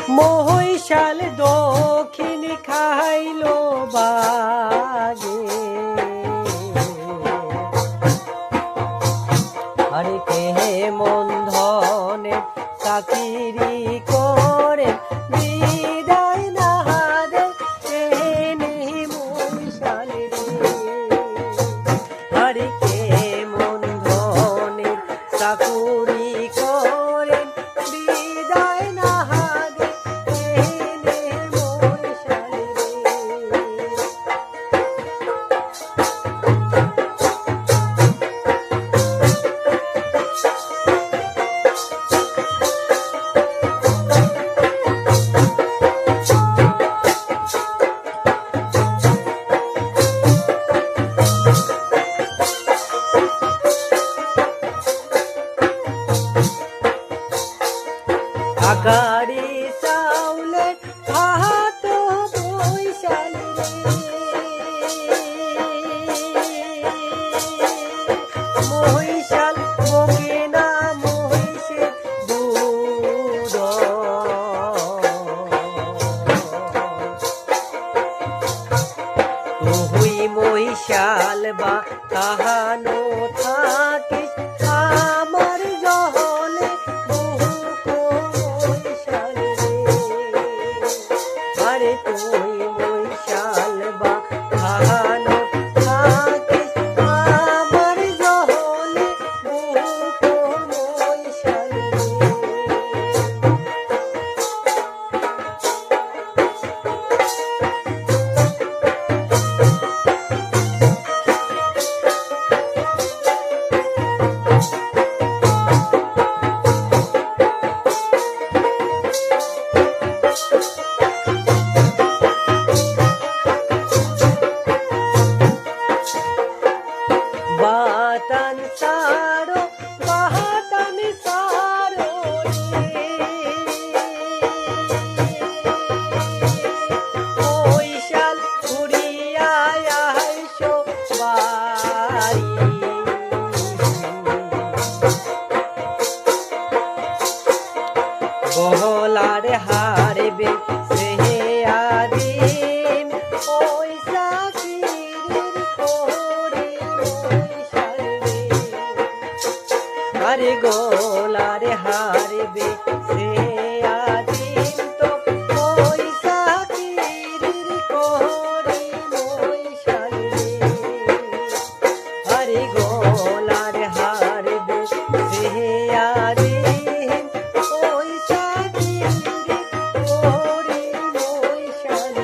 মহিষাল দক্ষিণ খাইল বাগে আরে কে মন ধনে চাকিরি করে বিদায় না দে নেই মহিষাল রে আরে কে মন ধনে চাকুরি করে বিদায় না আগাড়ি চাউলে ভাত বৈশাল মহিষাল বকে না মহিষে দুধ তুই মহিষাল বা কাহানো থাকিস আমার জহলে আরে তুই মহিষাল বা কাহানো থাকিস আমার জহলে মহিষাল বাতান সারো বাতান সারো মহিষাল ঘুরিয়া আইসো বাড়ি বহলার হারবে সে আদিম পয়সা আরে গোলার হারবে সে আদিম তো পয়সা কিরির করে মহিষাল আরে গোলার হারবে সে আদিম পয়সা কিরির করে মহিষাল